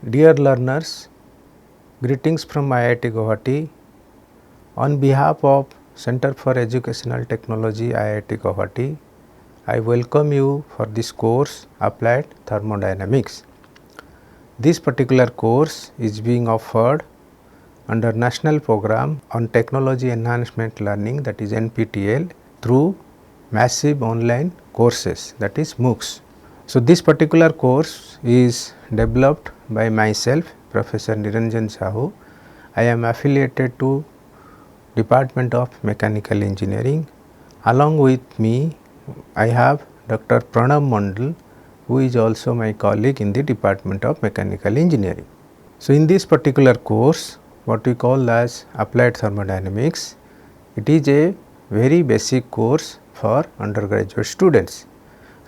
Dear learners, greetings from IIT Guwahati. On behalf of Center for Educational Technology IIT Guwahati, I welcome you for this course Applied Thermodynamics. This particular course is being offered under National Program on Technology Enhancement Learning, that is NPTEL, through massive online courses, that is MOOCs. So, this particular course is developed by myself, Professor Niranjan Sahu. I am affiliated to Department of Mechanical Engineering. Along with me, I have Dr. Pranab Mandal, who is also my colleague in the Department of Mechanical Engineering. So, in this particular course, what we call as Applied Thermodynamics, it is a very basic course for undergraduate students,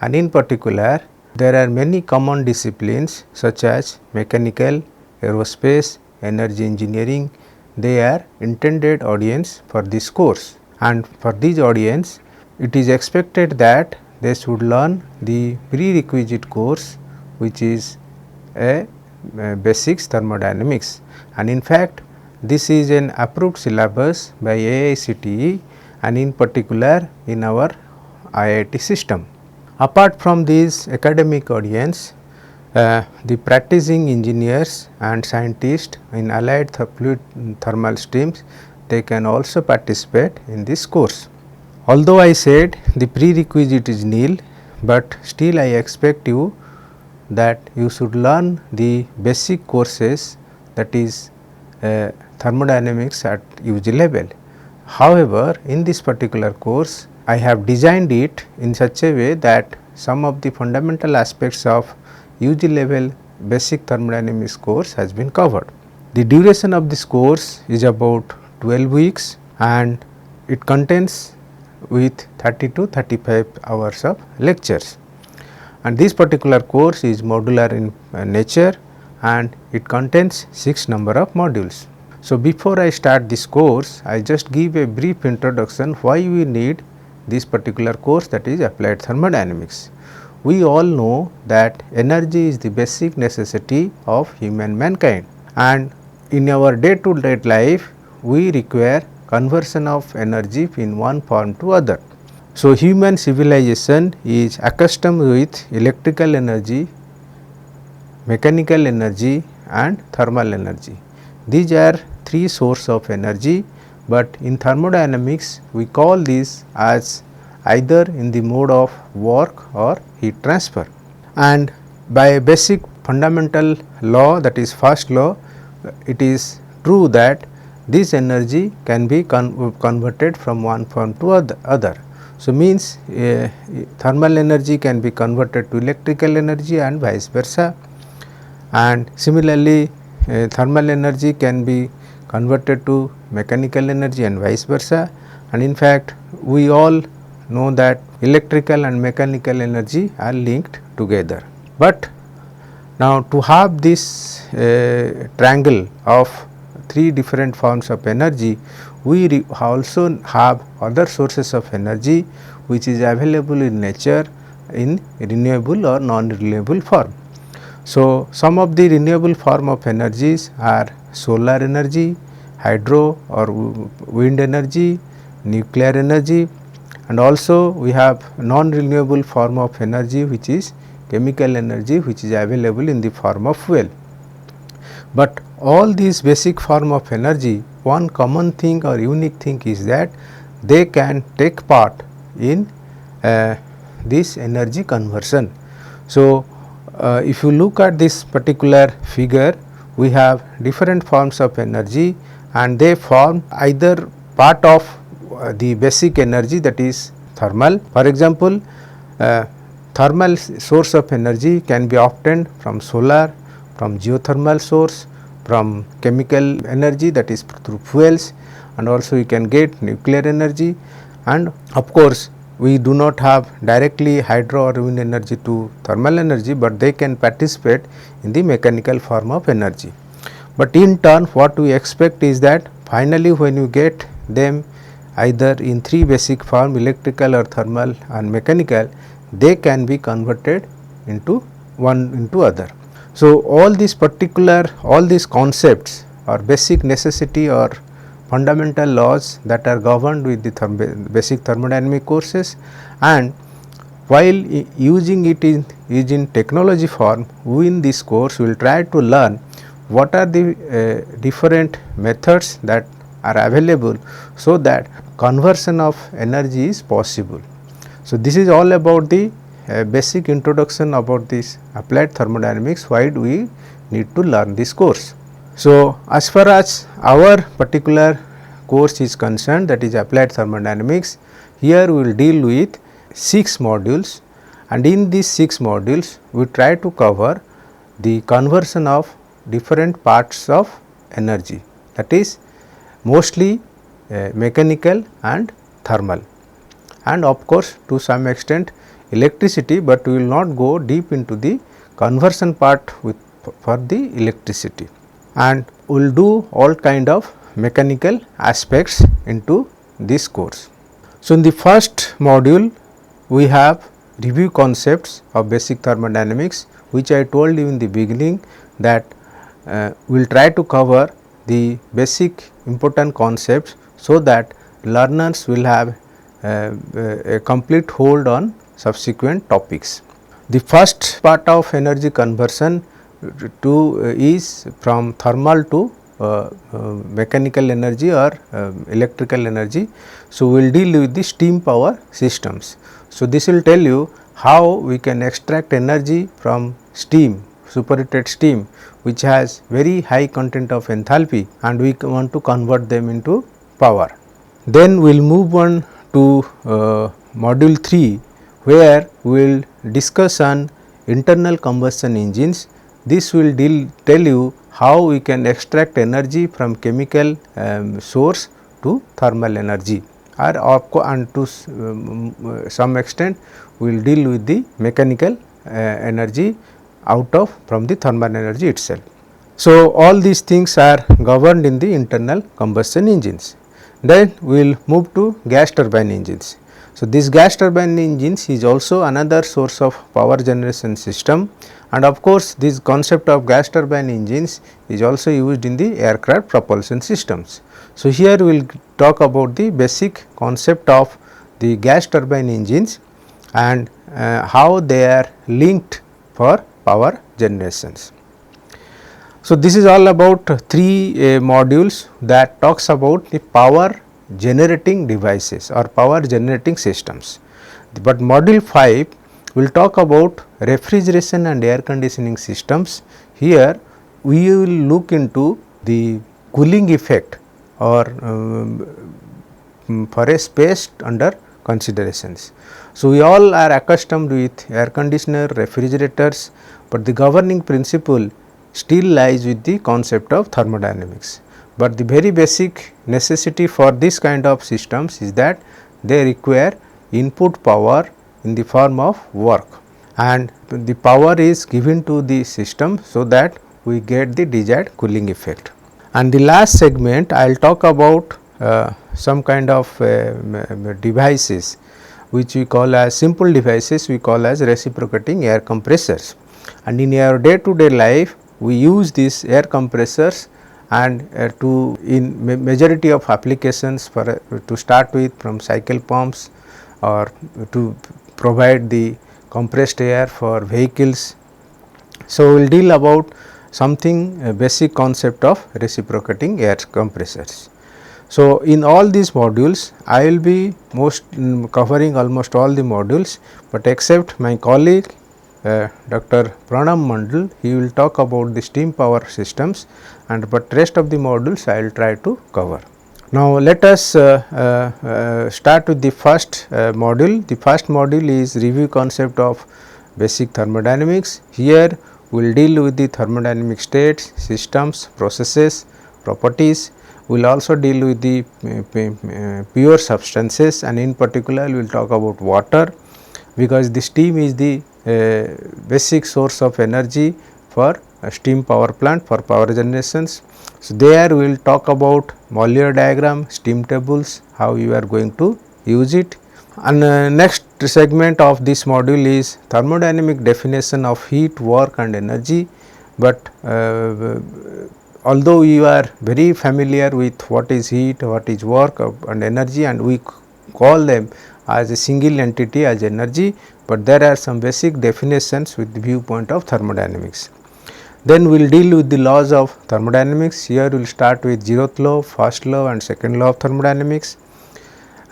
and in particular there are many common disciplines such as mechanical, aerospace, energy engineering. They are intended audience for this course, and for this audience it is expected that they should learn the prerequisite course, which is a basics thermodynamics, and in fact this is an approved syllabus by AICTE and in particular in our IIT system. Apart from this academic audience, the practicing engineers and scientists in allied fluid thermal streams, they can also participate in this course. Although I said the prerequisite is nil, but still I expect you that you should learn the basic courses, that is thermodynamics at UG level. However, in this particular course I have designed it in such a way that some of the fundamental aspects of UG level basic thermodynamics course has been covered. The duration of this course is about 12 weeks and it contains with 30 to 35 hours of lectures, and this particular course is modular in nature and it contains 6 number of modules. So, before I start this course, I just give a brief introduction why we need this particular course, that is applied thermodynamics. We all know that energy is the basic necessity of human mankind, and in our day to day life we require conversion of energy in one form to other. So, human civilization is accustomed with electrical energy, mechanical energy and thermal energy. These are three sources of energy, but in thermodynamics we call this as either in the mode of work or heat transfer. And by a basic fundamental law, that is first law, it is true that this energy can be converted from one form to other. So, means thermal energy can be converted to electrical energy and vice versa, and similarly thermal energy can be converted to mechanical energy and vice versa, and in fact we all know that electrical and mechanical energy are linked together. But now to have this triangle of three different forms of energy, we also have other sources of energy which is available in nature in renewable or non-renewable form. So, some of the renewable form of energies are solar energy, hydro or wind energy, nuclear energy, and also we have non-renewable form of energy which is chemical energy, which is available in the form of fuel. But all these basic form of energy, one common thing or unique thing is that they can take part in this energy conversion. So, if you look at this particular figure, we have different forms of energy and they form either part of the basic energy, that is thermal. For example, thermal source of energy can be obtained from solar, from geothermal source, from chemical energy, that is through fuels, and also you can get nuclear energy, and of course we do not have directly hydro or wind energy to thermal energy, but they can participate in the mechanical form of energy. But in turn what we expect is that finally when you get them either in three basic form, electrical or thermal and mechanical, they can be converted into one into other. So, all these concepts or basic necessity or fundamental laws that are governed with the basic thermodynamic courses, and while using it in technology form, we in this course will try to learn what are the different methods that are available, so that conversion of energy is possible. So, this is all about the basic introduction about this applied thermodynamics, why do we need to learn this course. So, as far as our particular course is concerned, that is applied thermodynamics, here we will deal with 6 modules, and in these 6 modules we try to cover the conversion of different parts of energy, that is mostly mechanical and thermal, and of course to some extent electricity, but we will not go deep into the conversion part for the electricity, and we will do all kind of mechanical aspects into this course. So, in the first module we have review concepts of basic thermodynamics, which I told you in the beginning that we will try to cover the basic important concepts, so that learners will have a complete hold on subsequent topics. The first part of energy conversion is from thermal to mechanical energy or electrical energy. So, we will deal with the steam power systems. So, this will tell you how we can extract energy from steam, superheated steam, which has very high content of enthalpy, and we want to convert them into power. Then we will move on to module 3, where we will discuss on internal combustion engines. This will tell you how we can extract energy from chemical source to thermal energy, and to some extent we will deal with the mechanical energy from the thermal energy itself. So, all these things are governed in the internal combustion engines. Then we will move to gas turbine engines. So, this gas turbine engines is also another source of power generation system, and of course, this concept of gas turbine engines is also used in the aircraft propulsion systems. So, here we will talk about the basic concept of the gas turbine engines and how they are linked for power generations. So, this is all about 3 modules that talks about the power generating devices or power generating systems. But module 5 will talk about refrigeration and air conditioning systems. Here we will look into the cooling effect or for a space under considerations. So, we all are accustomed with air conditioner, refrigerators, but the governing principle still lies with the concept of thermodynamics. But the very basic necessity for this kind of systems is that they require input power in the form of work, and the power is given to the system, so that we get the desired cooling effect. And the last segment I will talk about some kind of devices which we call as simple devices, we call as reciprocating air compressors, and in our day to day life we use these air compressors, and in majority of applications to start with, from cycle pumps or to provide the compressed air for vehicles. So, we will deal about something basic concept of reciprocating air compressors. So, in all these modules I will be covering almost all the modules, but except my colleague Dr. Pranam Mandal, he will talk about the steam power systems, and but rest of the modules I will try to cover. Now, let us start with the first module. The first module is review concept of basic thermodynamics. Here we will deal with the thermodynamic states, systems, processes, properties. We will also deal with the pure substances, and in particular we will talk about water, because the steam is the basic source of energy for a steam power plant for power generations. So, there we will talk about Mollier diagram, steam tables, how you are going to use it. And next segment of this module is thermodynamic definition of heat, work and energy, but although you are very familiar with what is heat, what is work and energy, and we call them as a single entity as energy, but there are some basic definitions with the viewpoint of thermodynamics. Then we will deal with the laws of thermodynamics. Here we will start with zeroth law, first law and second law of thermodynamics.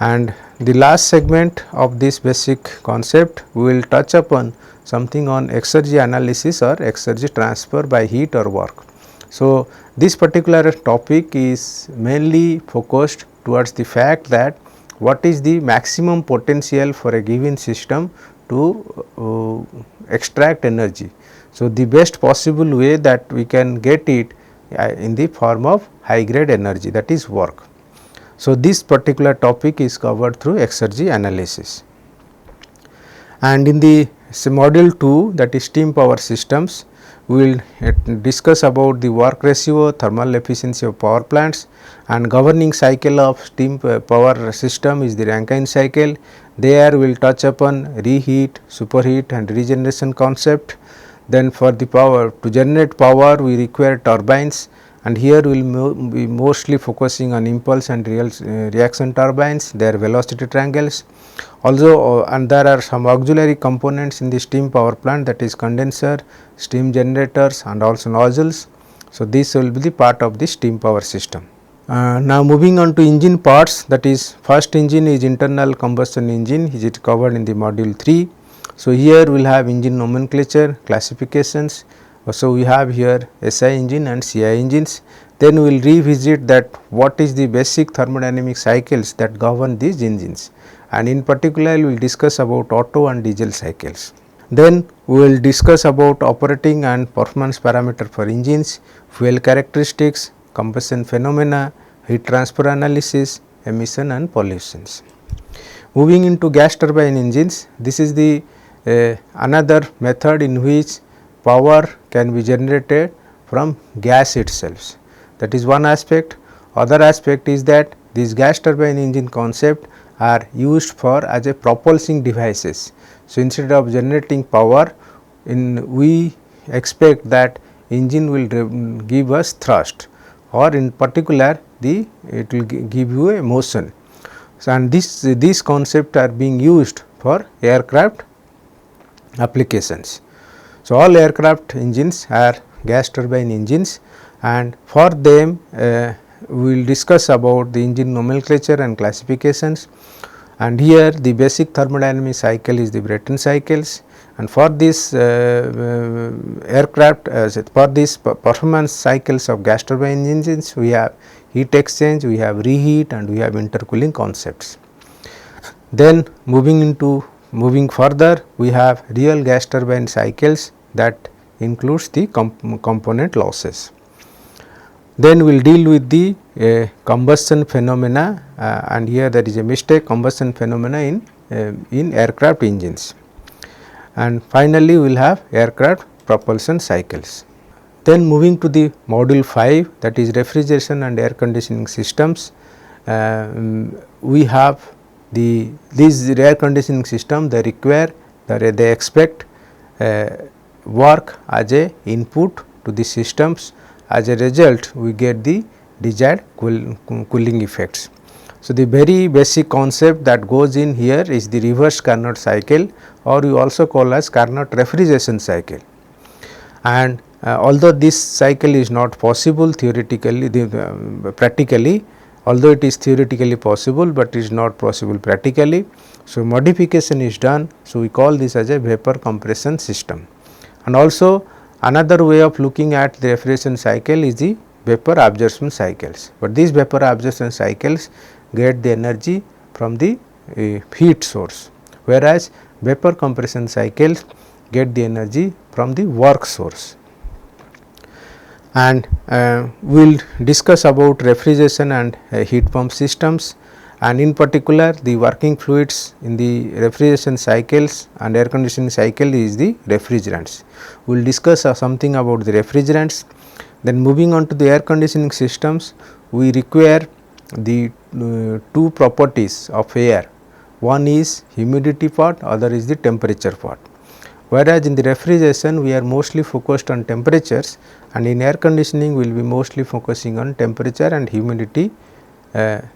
And the last segment of this basic concept, we will touch upon something on exergy analysis or exergy transfer by heat or work. So, this particular topic is mainly focused towards the fact that what is the maximum potential for a given system to extract energy. So, the best possible way that we can get it in the form of high grade energy, that is work. So, this particular topic is covered through exergy analysis. And in the module 2, that is steam power systems, we will discuss about the work ratio, thermal efficiency of power plants, and governing cycle of steam power system is the Rankine cycle. There we will touch upon reheat, superheat and regeneration concept. Then for the power, to generate power we require turbines, and here we will be mostly focusing on impulse and reaction turbines, their velocity triangles. Also and there are some auxiliary components in the steam power plant, that is condenser, steam generators and also nozzles. So, this will be the part of the steam power system. Now moving on to engine parts, that is first engine is internal combustion engine, is it covered in the module 3. So, here we will have engine nomenclature, classifications. So, we have here SI engine and CI engines. Then we will revisit that what is the basic thermodynamic cycles that govern these engines, and in particular we will discuss about Otto and diesel cycles. Then we will discuss about operating and performance parameter for engines, fuel characteristics, combustion phenomena, heat transfer analysis, emission and pollutions. Moving into gas turbine engines, this is the another method in which power can be generated from gas itself. That is one aspect. Other aspect is that these gas turbine engine concept are used for as a propulsing devices. So, instead of generating power, we expect that engine will give us thrust, or in particular it will give you a motion. So, and these concepts are being used for aircraft applications. So, all aircraft engines are gas turbine engines, and for them we will discuss about the engine nomenclature and classifications, and here the basic thermodynamic cycle is the Brayton cycles, and for this aircraft for this performance cycles of gas turbine engines, we have heat exchange, we have reheat and we have intercooling concepts. Then moving further, we have real gas turbine cycles, that includes the component losses. Then we will deal with the combustion phenomena, and here there is a mistake, combustion phenomena in aircraft engines. And finally, we will have aircraft propulsion cycles. Then moving to the module 5, that is refrigeration and air conditioning systems, we have these air conditioning system, they expect work as a input to the systems. As a result, we get the desired cooling effects. So, the very basic concept that goes in here is the reverse Carnot cycle, or we also call as Carnot refrigeration cycle. And although this cycle is not possible theoretically, practically, although it is theoretically possible, but it is not possible practically. So, modification is done. So, we call this as a vapor compression system. And also another way of looking at the refrigeration cycle is the vapor absorption cycles, but these vapor absorption cycles get the energy from the heat source, whereas vapor compression cycles get the energy from the work source. And we will discuss about refrigeration and heat pump systems, and in particular the working fluids in the refrigeration cycles and air conditioning cycle is the refrigerants. We will discuss something about the refrigerants. Then moving on to the air conditioning systems, we require the two properties of air. One is humidity part, other is the temperature part. whereas in the refrigeration we are mostly focused on temperatures, and in air conditioning we will be mostly focusing on temperature and humidity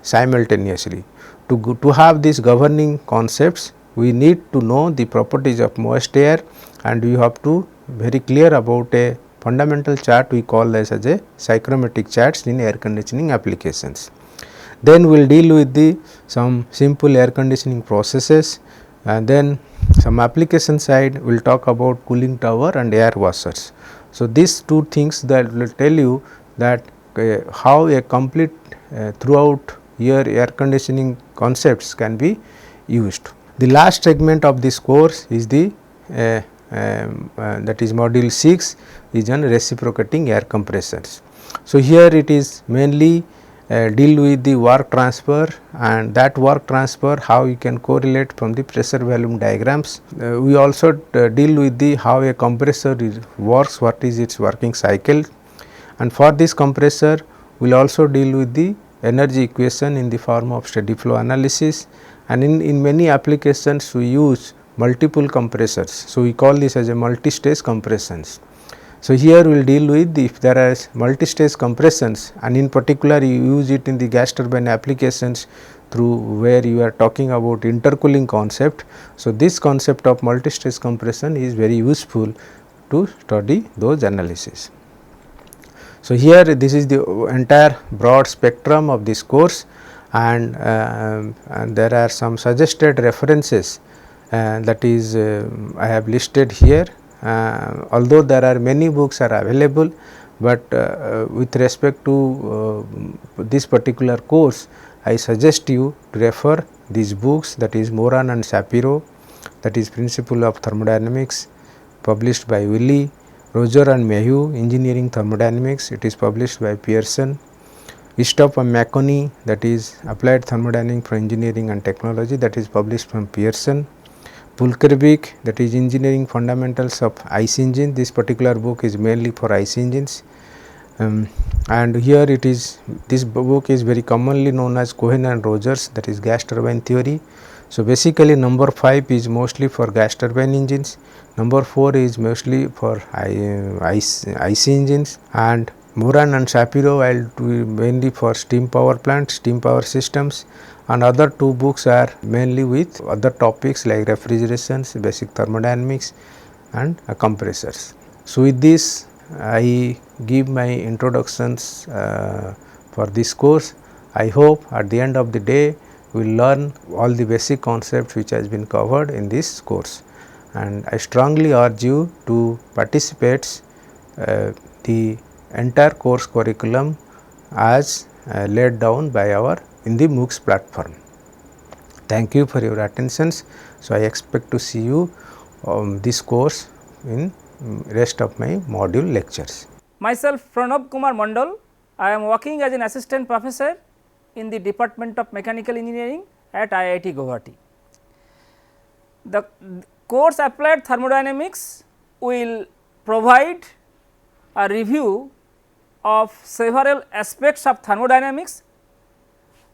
simultaneously. To have these governing concepts, we need to know the properties of moist air, and we have to very clear about a fundamental chart we call as a psychrometric charts in air conditioning applications. Then we will deal with the some simple air conditioning processes, and then some application side we will talk about cooling tower and air washers. So, these two things that will tell you that how a complete throughout year air conditioning concepts can be used. The last segment of this course is the that is module 6 is on reciprocating air compressors. So, here it is mainly deal with the work transfer, and that work transfer how you can correlate from the pressure volume diagrams. We also deal with the how a compressor works, what is its working cycle, and for this compressor we will also deal with the energy equation in the form of steady flow analysis, and in many applications we use multiple compressors. So, we call this as a multi-stage compressions. So, here we will deal with if there are multi-stage compressions, and in particular you use it in the gas turbine applications through where you are talking about intercooling concept. So, this concept of multi-stage compression is very useful to study those analysis. So, here this is the entire broad spectrum of this course, and there are some suggested references that is I have listed here. Although there are many books are available, but with respect to this particular course, I suggest you to refer these books, that is Moran and Shapiro, that is Principle of Thermodynamics, published by Wiley; Roger and Mayhew, Engineering Thermodynamics, it is published by Pearson; Istop and McConney, that is Applied Thermodynamics for Engineering and Technology, that is published from Pearson; Pulkervik, that is Engineering Fundamentals of IC Engine, this particular book is mainly for IC engines. And here it is, this book is very commonly known as Cohen and Rogers, that is gas turbine theory. So, basically number 5 is mostly for gas turbine engines, number 4 is mostly for IC engines, and Moran and Shapiro will do mainly for steam power plants, steam power systems, and other two books are mainly with other topics like refrigerations, basic thermodynamics, and compressors. So, with this I give my introductions for this course. I hope at the end of the day we will learn all the basic concepts which has been covered in this course, and I strongly urge you to participate the entire course curriculum as laid down by our in the MOOCs platform. Thank you for your attentions. So, I expect to see you this course in rest of my module lectures. Myself Pranab Kumar Mandal, I am working as an assistant professor in the Department of Mechanical Engineering at IIT Guwahati. The course Applied Thermodynamics will provide a review of several aspects of thermodynamics,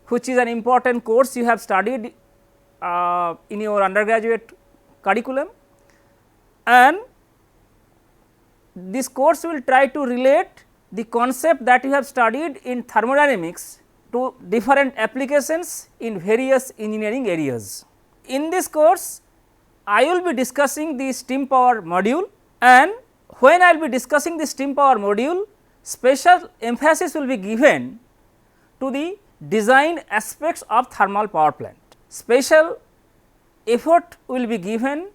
which is an important course you have studied in your undergraduate curriculum, and this course will try to relate the concept that you have studied in thermodynamics to different applications in various engineering areas. In this course, I will be discussing the steam power module, and when I will be discussing the steam power module, special emphasis will be given to the design aspects of thermal power plant. Special effort will be given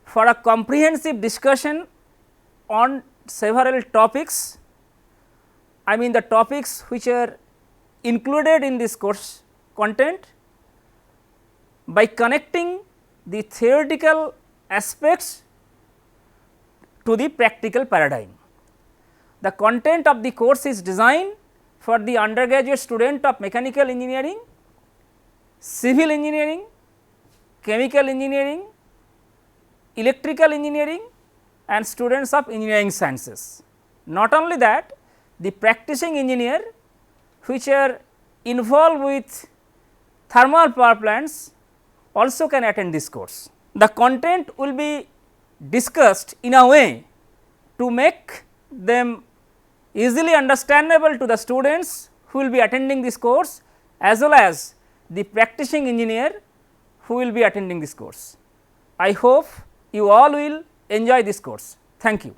for a comprehensive discussion on several topics. I mean the topics which are included in this course content, by connecting the theoretical aspects to the practical paradigm. The content of the course is designed for the undergraduate student of mechanical engineering, civil engineering, chemical engineering, electrical engineering, and students of engineering sciences. Not only that, the practicing engineer which are involved with thermal power plants also can attend this course. The content will be discussed in a way to make them easily understandable to the students who will be attending this course, as well as the practicing engineer who will be attending this course. I hope you all will enjoy this course. Thank you.